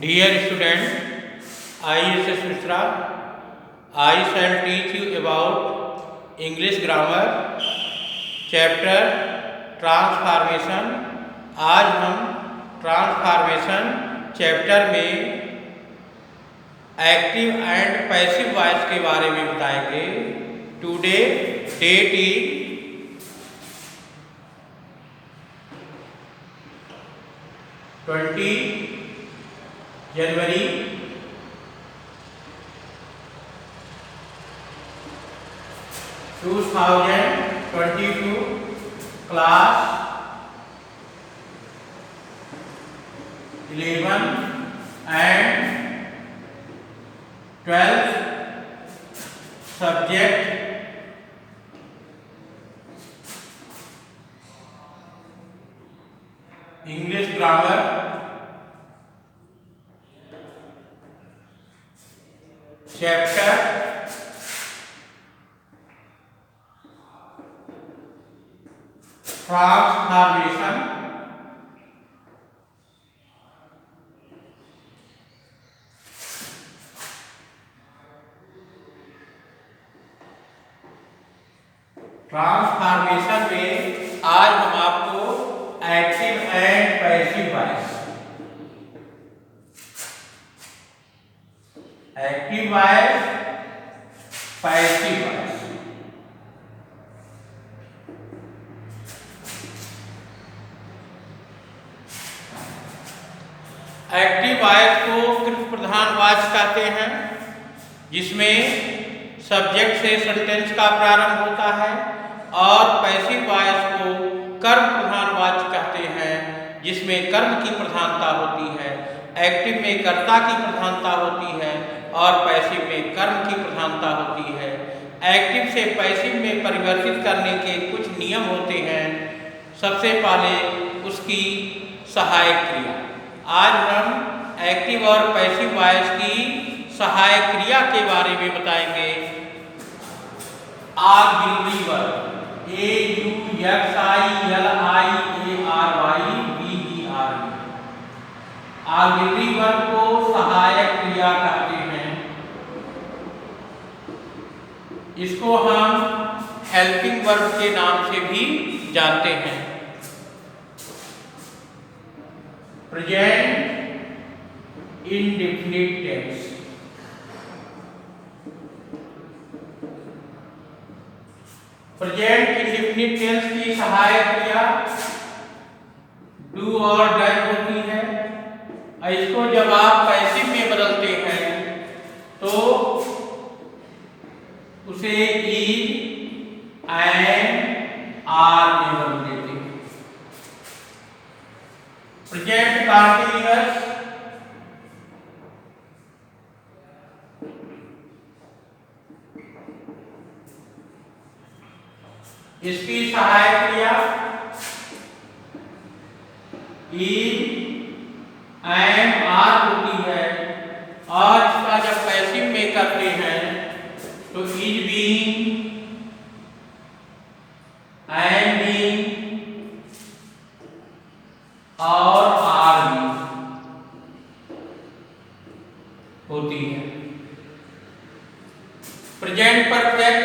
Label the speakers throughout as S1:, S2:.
S1: Dear student, I S.S. Mishra, I shall teach you about English grammar, chapter transformation. आज हम transformation chapter में active and passive voice के बारे में बताएंगे। Today date is 20 January 2022, class 11 and 12, subject English grammar, chapter transformation, transformation में आज हम आपको active and passive voice, active voice, passive voice, active voice को क्रिया प्रधान वाच्य कहते हैं, जिसमें सब्जेक्ट से सेंटेंस का प्रारंभ होता है, और पैसिव वॉइस को कर्म प्रधान वाच्य कहते हैं, जिसमें कर्म की प्रधानता होती है। एक्टिव में कर्ता की प्रधानता होती है और पैसिव में कर्म की प्रधानता होती है। एक्टिव से पैसिव में परिवर्तित करने के कुछ नियम होते हैं। सबसे पहले उसकी सहायक क्रिया। आज हम एक्टिव और पैसिव वॉइस की सहायक क्रिया के बारे में बताएंगे। Auxiliary verb, AUXILIARY, auxiliary verb को सहायक क्रिया कहते हैं। इसको हम हेल्पिंग वर्ब के नाम से भी जानते हैं। Present indefinite tense, present indefinite tense की सहायक क्रिया डू और डज होती है। इसको जब आप पैसिव में बदलते हैं तो उसे इज एंड आर में बदल देते हैं। प्रेजेंट कंटीन्यूअस, इसकी सहायक क्रिया इज एंड आर होती है, और इसका जब पैसिव में करते हैं तो इज बीइंग एंड बीइंग और आर बीइंग होती है। प्रेजेंट परफेक्ट,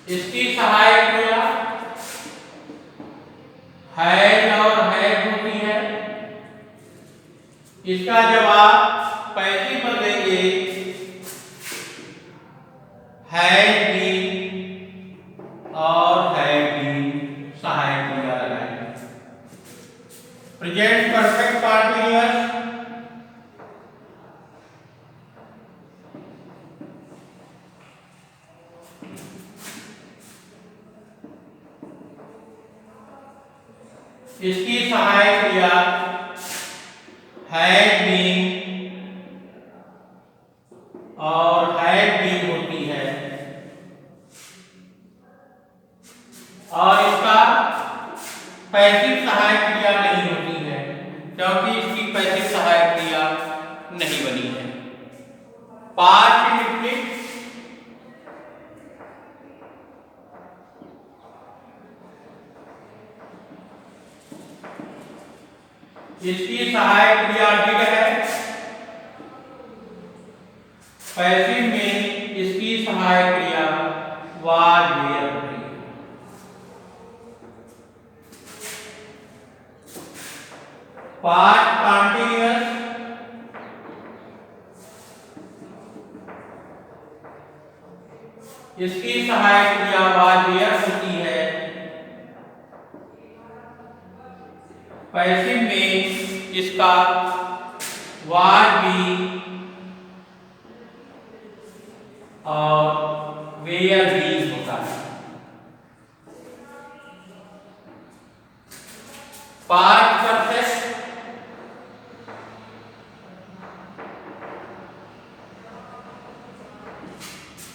S1: इसकी सहायक क्रिया हैज और हैव होती है। इसका जब आप पैसिव बदलेंगे हैज बीन और हैव बीन सहायक क्रिया लगाएंगे। प्रेजेंट परफेक्ट कंटीन्यूअस, इसकी सहायक क्रिया हैड बीन और हैड बीन होती है, और इसका पैसिव सहायक क्रिया नहीं होती है, क्योंकि इसकी पैसिव सहायक क्रिया नहीं बनी है। पास्ट इंडेफिनिट, इसकी सहायक क्रिया डिड है। पैसिव में इसकी सहायक क्रिया वाज वेयर होती है। पास्ट कंटीन्यूअस इसकी सहायक क्रिया वाज वेयर होती है। पैसिव में इसका वाज भी और वेयर भी होता है। पास्ट परफेक्ट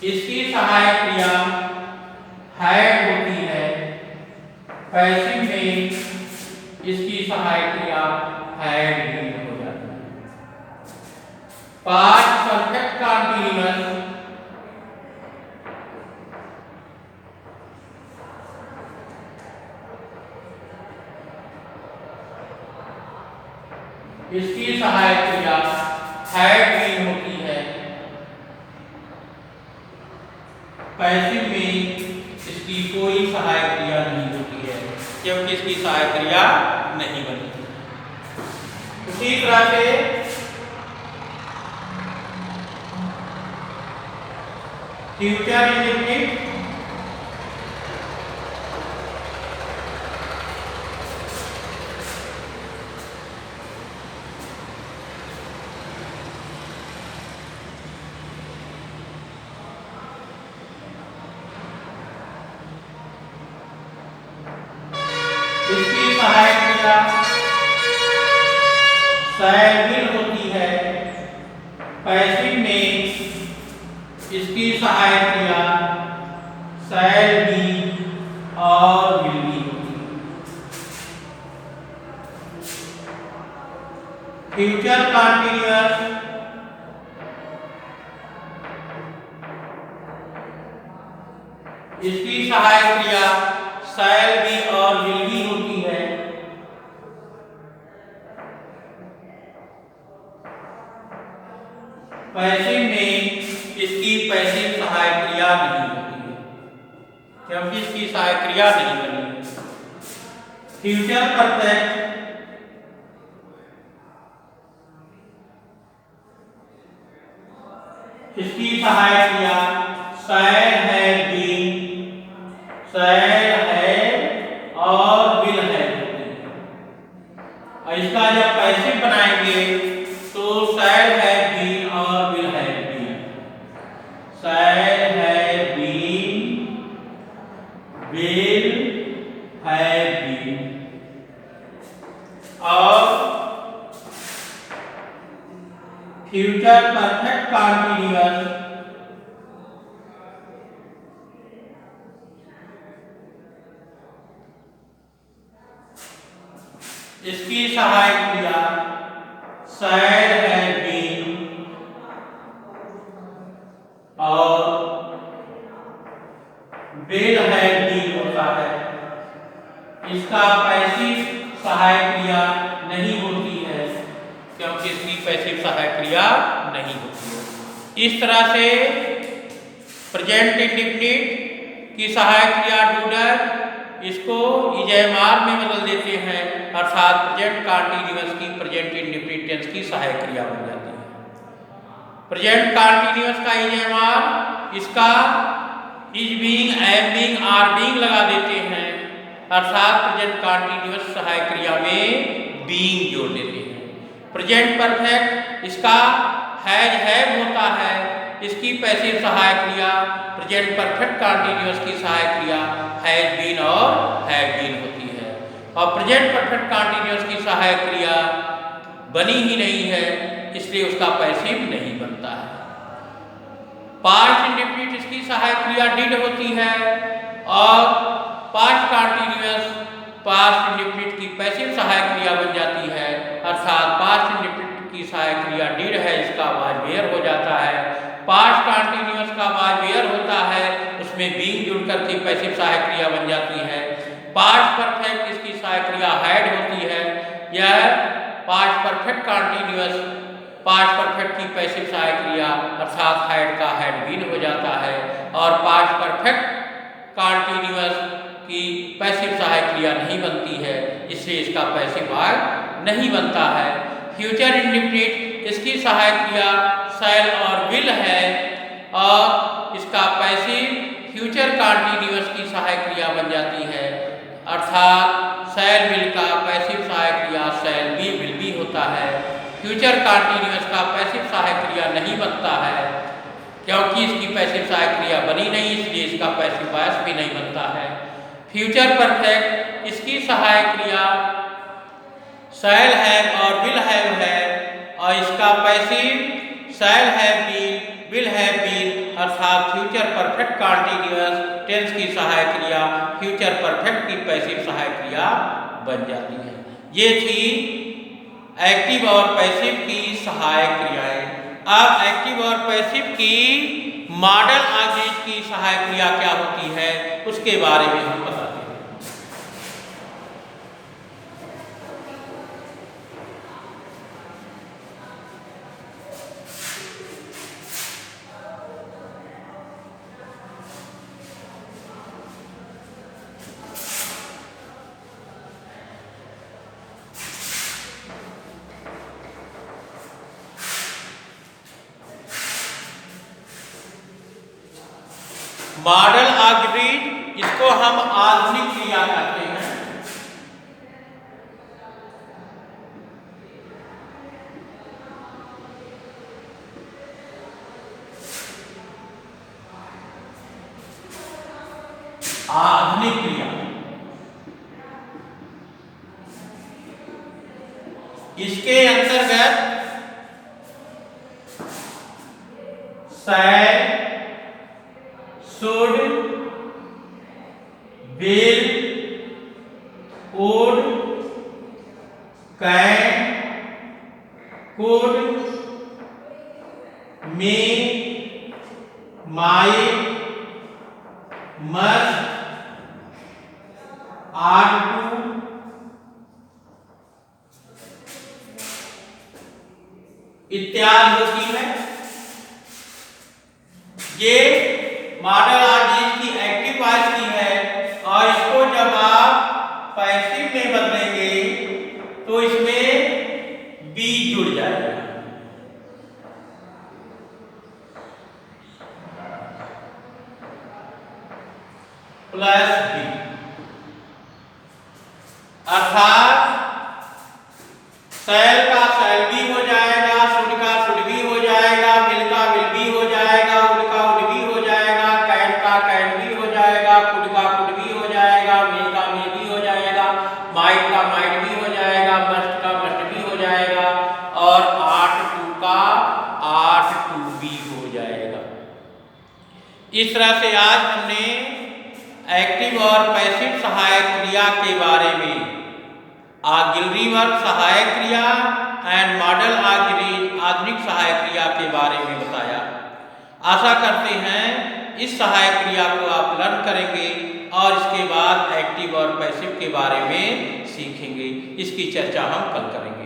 S1: इसकी सहायक क्रिया हैड होती है। पैसिव में इसकी सहायक क्रिया हैड भी हो जाती है। पास्ट परफेक्ट कंटीन्यूअस इसकी सहायक क्रिया हैड भी होती है। पैसिव में इसकी कोई सहायक क्रिया नहीं होती है क्योंकि इसकी सहायक क्रिया नहीं बनती। उसी तरह से फ्यूचर इंडेफिनिट इसकी सहायक क्रिया शैल विल होती है। पैसिव में इसकी सहायक क्रिया शैल बी और विल बी होती है। फ्यूचर कंटीन्यूअस इसकी सहायक क्रिया शैल बी और विल बी होती है। पैसिव में इसकी पैसिव सहायक क्रिया नहीं होती है क्योंकि इसकी सहायक क्रिया नहीं बनी है। फ्यूचर परफेक्ट इसकी सहायक क्रिया शैल है बीन शैल है और विल है। और इसका जब पैसिव बनाएंगे तो शैल है बीन और विल है बीन। शैल है बीन विल है बीन और फ्यूचर परफेक्ट कंटीन्यूअस इसकी सहायक क्रिया शैल है बीन और विल है बीन होता है। इसका पैसिव सहायक क्रिया नहीं होती है क्योंकि इसकी पैसिव सहायक क्रिया नहीं होती है। इस तरह से प्रेजेंट इंडेफिनिट की सहायक क्रिया डूडर इसको इजेमार में बदल देते हैं अर्थात प्रेजेंट कंटीन्यूअस की प्रेजेंट इंडेफिनिट टेंस की सहायक क्रिया बन जाती है। प्रेजेंट कंटीन्यूअस का इजेमार इसका is being, am being, are being लगा देते हैं अर्थात प्रेजेंट कंटीन्यूअस सहायक क्रिया में बीइंग जोड़ देते हैं। प्रेजेंट परफेक्ट इसका हैज हैव होता है। इसकी पैसिव सहायक क्रिया प्रेजेंट परफेक्ट कंटीन्यूअस की सहायक क्रिया हैज बीन और हैव बीन होती है और प्रेजेंट परफेक्ट कंटीन्यूअस की सहायक क्रिया बनी ही नहीं है इसलिए उसका पैसिव नहीं बनता है। पास्ट इंडेफिनिट इसकी सहायक क्रिया डिड होती है और पास्ट कंटीन्यूअस पास्ट इंडेफिनिट की पैसिव सहायक क्रिया बन जाती है अर्थात पास्ट इंडेफिनिट की सहायक क्रिया डिड है इसका वाज वेयर हो जाता है। पास्ट कंटीन्यूअस का वाज वेयर होता है उसमें बीइंग जुड़ करके पैसिव सहायक क्रिया बन जाती है। पास्ट परफेक्ट इसकी सहायक क्रिया हैड होती है। यह past perfect continuous, past perfect की पैसिव सहायक क्रिया अर्थात हैड का हैड बीन हो जाता है और पास्ट परफेक्ट कंटीन्यूअस की पैसिव सहायक क्रिया नहीं बनती है, इसलिए इसका पैसिव वर्ब नहीं बनता है। फ्यूचर इंडेफिनिट इसकी सहायक क्रिया शैल और विल है और इसका पैसिव फ्यूचर कंटीन्यूअस की सहायक क्रिया बन जाती है, अर्थात शैल विल का पैसिव सहायक क्रिया शैल बी विल बी होता है। फ्यूचर कंटीन्यूअस का पैसिव सहायक क्रिया नहीं बनता है, क्योंकि इसकी पैसिव सहायक क्रिया बनी नहीं, इसलिए इसका पैसिव वॉइस भी नहीं बनता है। फ्यूचर परफेक्ट इसकी सहायक क्रिया शैल हैव और विल हैव है और इसका passive shall have been will have been, अर्थात फ्यूचर परफेक्ट कंटीन्यूअस टेंस की सहायक क्रिया फ्यूचर परफेक्ट की पैसिव सहायक क्रिया बन जाती है। ये थी एक्टिव और पैसिव की सहायक क्रियाएं। अब एक्टिव और पैसिव की मॉडल ऑब्जेक्ट की सहायक क्रिया क्या होती है उसके बारे में हम बताते हैं। मॉडल ऑब्जेक्ट इसको हम आधुनिक क्रिया कहते हैं। आधुनिक क्रिया इसके अंतर्गत शैल, should, will, would, can, could, may, might, must, ought to, इत्यादि होती है। ये मॉडल ऑब्जेक्ट की एक्टिव वॉइस की है और इसको जब आप पैसिव में बदलेंगे तो इसमें बी जुड़ जाएगा। प्लस बी, अर्थात शैल का शैल भी हो जाएगा, शुड का शुड भी हो जाएगा, विल का विल भी हो जाएगा, वुड का वुड भी हो जाएगा, कैन का कैन भी हो जाएगा, कुड का कुड भी हो जाएगा, मे का मे भी हो जाएगा, माइट का माइट भी हो जाएगा, मस्ट का मस्ट भी हो जाएगा और आर्ट टू का आर्ट टू भी हो जाएगा। इस तरह से आज हमने एक्टिव और पैसिव सहायक क्रिया के बारे में ऑक्सिलरी वर्ब सहायक क्रिया एंड मॉडल ऑक्सिलरी आधुनिक सहायक क्रिया के बारे में बताया। आशा करते हैं इस सहायक क्रिया को आप लर्न करेंगे और इसके बाद एक्टिव और पैसिव के बारे में सीखेंगे। इसकी चर्चा हम कल करेंगे।